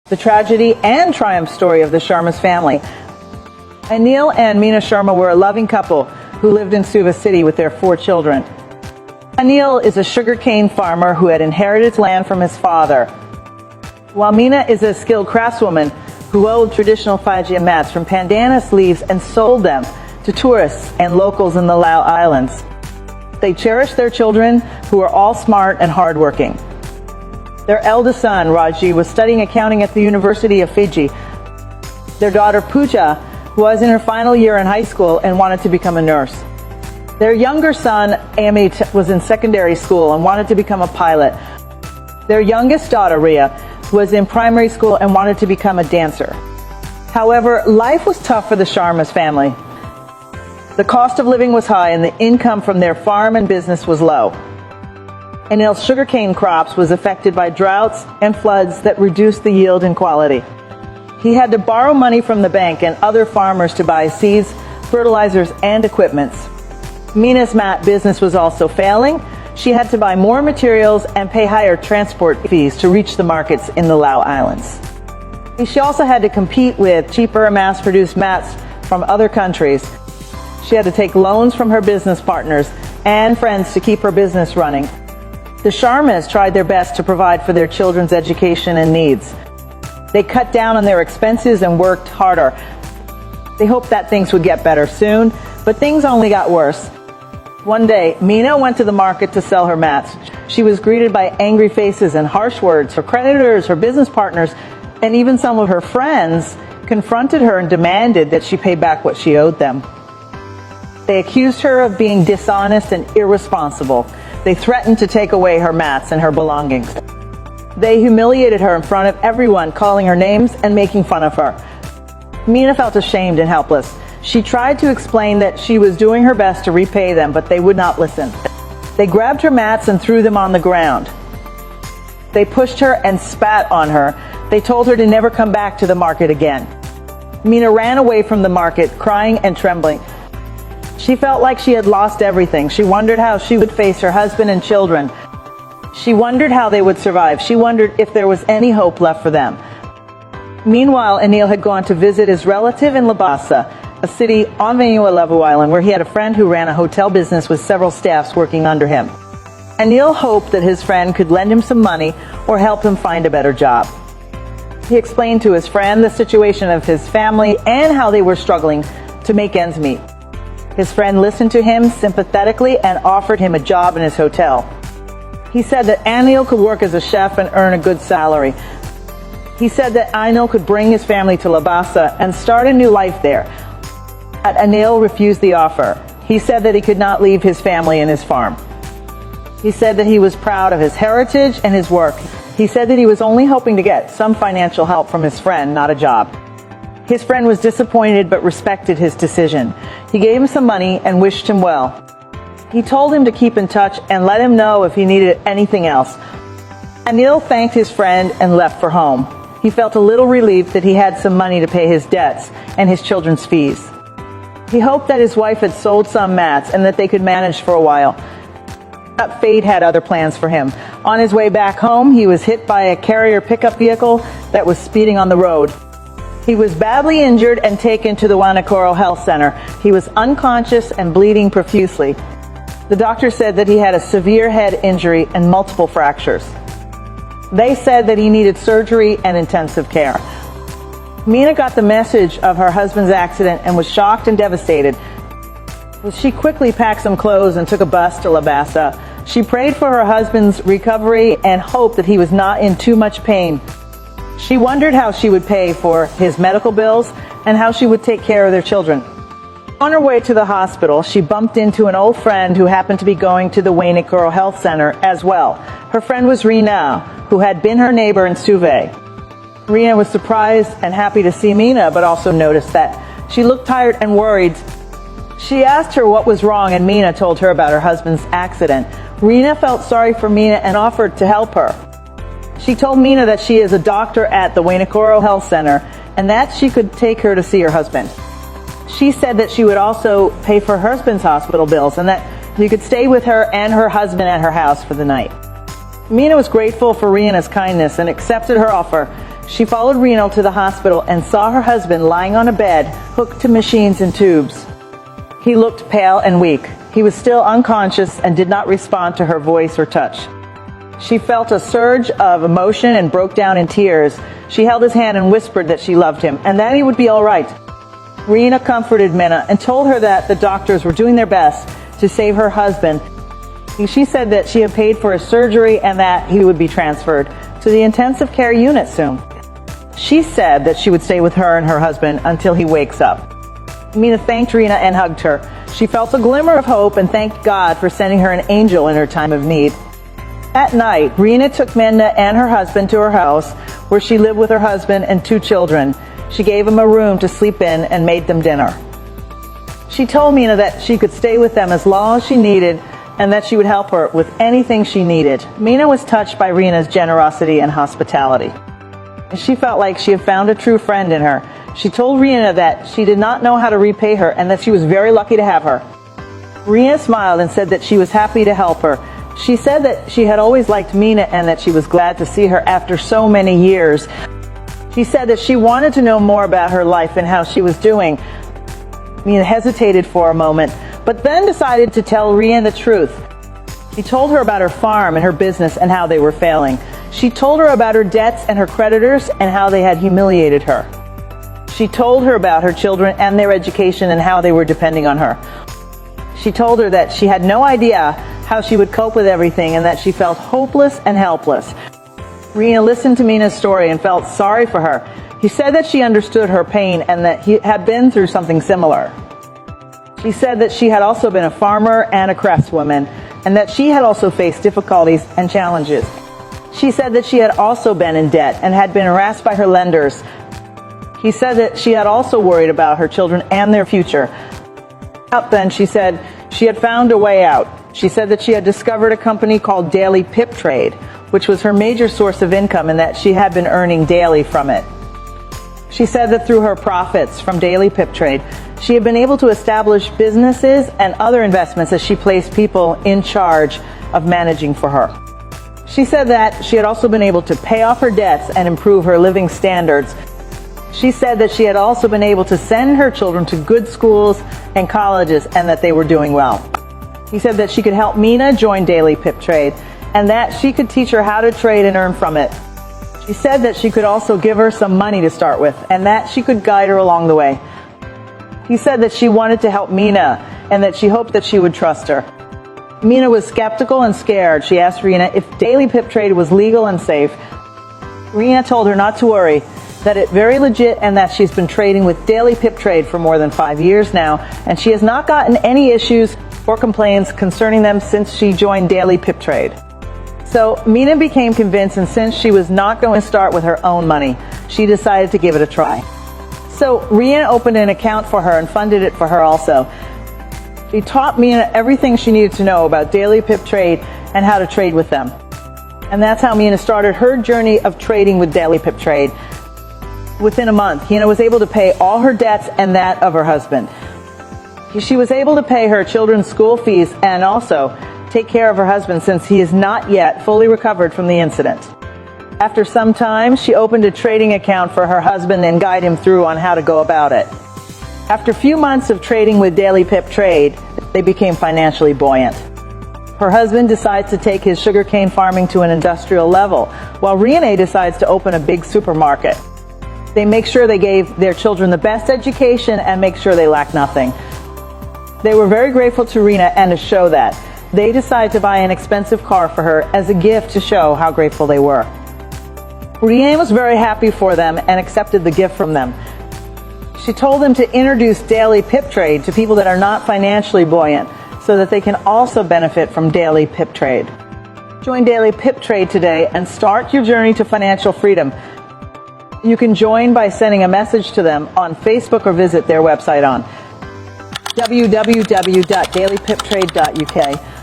the tragedy and triumph story of the Sharma's family. Anil and Meena Sharma were a loving couple who lived in Suva city with their 4 children. Anil is a sugarcane farmer who had inherited land from his father, while Meena is a skilled craftswoman who wove traditional Fijian mats from pandanus leaves and sold them to tourists and locals in the Lau Islands. They cherished their children, who are all smart and hardworking. Their eldest son, Raji, was studying accounting at the University of Fiji. Their daughter, Pooja, was in her final year in high school and wanted to become a nurse. Their younger son, Amit, was in secondary school and wanted to become a pilot. Their youngest daughter, Ria, was in primary school and wanted to become a dancer. However, life was tough for the Sharma's family. The cost of living was high and the income from their farm and business was low. Anil's sugarcane crops was affected by droughts and floods that reduced the yield and quality. He had to borrow money from the bank and other farmers to buy seeds, fertilizers, and equipments. Meena's mat business was also failing. She had to buy more materials and pay higher transport fees to reach the markets in the Lau Islands. She also had to compete with cheaper mass-produced mats from other countries. She had to take loans from her business partners and friends to keep her business running. The Sharmas tried their best to provide for their children's education and needs. They cut down on their expenses and worked harder. They hoped that things would get better soon, but things only got worse. One day, Meena went to the market to sell her mats. She was greeted by angry faces and harsh words. Her creditors, her business partners, and even some of her friends confronted her and demanded that she pay back what she owed them. They accused her of being dishonest and irresponsible. They threatened to take away her mats and her belongings. They humiliated her in front of everyone, calling her names and making fun of her. Meena felt ashamed and helpless. She tried to explain that she was doing her best to repay them, but they would not listen. They grabbed her mats and threw them on the ground. They pushed her and spat on her. They told her to never come back to the market again. Meena ran away from the market, crying and trembling. She felt like she had lost everything. She wondered how she would face her husband and children. She wondered how they would survive. She wondered if there was any hope left for them. Meanwhile, Anil had gone to visit his relative in Labasa, a city on Lau Island, where he had a friend who ran a hotel business with several staffs working under him. Anil hoped that his friend could lend him some money or help him find a better job. He explained to his friend the situation of his family and how they were struggling to make ends meet. His friend listened to him sympathetically and offered him a job in his hotel. He said that Anil could work as a chef and earn a good salary. He said that Anil could bring his family to Labasa and start a new life there. But Anil refused the offer. He said that he could not leave his family and his farm. He said that he was proud of his heritage and his work. He said that he was only hoping to get some financial help from his friend, not a job. His friend was disappointed but respected his decision. He gave him some money and wished him well. He told him to keep in touch and let him know if he needed anything else. Anil thanked his friend and left for home. He felt a little relieved that he had some money to pay his debts and his children's fees. He hoped that his wife had sold some mats and that they could manage for a while. But fate had other plans for him. On his way back home, he was hit by a carrier pickup vehicle that was speeding on the road. He was badly injured and taken to the Wanakoro Health Center. He was unconscious and bleeding profusely. The doctor said that he had a severe head injury and multiple fractures. They said that he needed surgery and intensive care. Meena got the message of her husband's accident and was shocked and devastated. She quickly packed some clothes and took a bus to Labasa. She prayed for her husband's recovery and hoped that he was not in too much pain. She wondered how she would pay for his medical bills and how she would take care of their children. On her way to the hospital, she bumped into an old friend who happened to be going to the Wanakoro Health Center as well. Her friend was Rina, who had been her neighbor in Suva. Rina was surprised and happy to see Meena, but also noticed that she looked tired and worried. She asked her what was wrong, and Meena told her about her husband's accident. Rina felt sorry for Meena and offered to help her. She told Meena that she is a doctor at the Wanakoro Health Center and that she could take her to see her husband. She said that she would also pay for her husband's hospital bills and that he could stay with her and her husband at her house for the night. Meena was grateful for Rina's kindness and accepted her offer. She followed Rena to the hospital and saw her husband lying on a bed, hooked to machines and tubes. He looked pale and weak. He was still unconscious and did not respond to her voice or touch. She felt a surge of emotion and broke down in tears. She held his hand and whispered that she loved him and that he would be all right. Rena comforted Meena and told her that the doctors were doing their best to save her husband. She said that she had paid for his surgery and that he would be transferred to the intensive care unit soon. She said that she would stay with her and her husband until he wakes up. Meena thanked Rena and hugged her. She felt a glimmer of hope and thanked God for sending her an angel in her time of need. At night, Rena took Meena and her husband to her house, where she lived with her husband and 2 children. She gave them a room to sleep in and made them dinner. She told Meena that she could stay with them as long as she needed and that she would help her with anything she needed. Meena was touched by Rena's generosity and hospitality. She felt like she had found a true friend in her. She told Rena that she did not know how to repay her and that she was very lucky to have her. Rena smiled and said that she was happy to help her. She said that she had always liked Meena and that she was glad to see her after so many years. She said that she wanted to know more about her life and how she was doing. Meena hesitated for a moment, but then decided to tell Rena the truth. She told her about her farm and her business and how they were failing. She told her about her debts and her creditors and how they had humiliated her. She told her about her children and their education and how they were depending on her. She told her that she had no idea how she would cope with everything and that she felt hopeless and helpless. Rena listened to Meena's story and felt sorry for her. He said that she understood her pain and that he had been through something similar. She said that she had also been a farmer and a craftswoman and that she had also faced difficulties and challenges. She said that she had also been in debt and had been harassed by her lenders. He said that she had also worried about her children and their future. Then she said she had found a way out. She said that she had discovered a company called Daily Pip Trade, which was her major source of income and that she had been earning daily from it. She said that through her profits from Daily Pip Trade, she had been able to establish businesses and other investments as she placed people in charge of managing for her. She said that she had also been able to pay off her debts and improve her living standards. She said that she had also been able to send her children to good schools and colleges and that they were doing well. He said that she could help Meena join Daily Pip Trade and that she could teach her how to trade and earn from it. She said that she could also give her some money to start with and that she could guide her along the way. He said that she wanted to help Meena and that she hoped that she would trust her. Meena was skeptical and scared. She asked Rena if Daily Pip Trade was legal and safe. Rena told her not to worry, that it's very legit and that she's been trading with Daily Pip Trade for more than 5 years now, and she has not gotten any issues or complaints concerning them since she joined Daily Pip Trade. So Meena became convinced, and since she was not going to start with her own money, she decided to give it a try. So Rena opened an account for her and funded it for her also. She taught Meena everything she needed to know about Daily Pip Trade and how to trade with them. And that's how Meena started her journey of trading with Daily Pip Trade. Within a month, Meena was able to pay all her debts and that of her husband. She was able to pay her children's school fees and also take care of her husband since he is not yet fully recovered from the incident. After some time, she opened a trading account for her husband and guided him through on how to go about it. After a few months of trading with Daily Pip Trade, they became financially buoyant. Her husband decides to take his sugarcane farming to an industrial level, while Rena decides to open a big supermarket. They make sure they gave their children the best education and make sure they lack nothing. They were very grateful to Rena, and to show that, they decided to buy an expensive car for her as a gift to show how grateful they were. Rena was very happy for them and accepted the gift from them. She told them to introduce Daily Pip Trade to people that are not financially buoyant so that they can also benefit from Daily Pip Trade. Join Daily Pip Trade today and start your journey to financial freedom. You can join by sending a message to them on Facebook or visit their website on www.dailypiptrade.uk.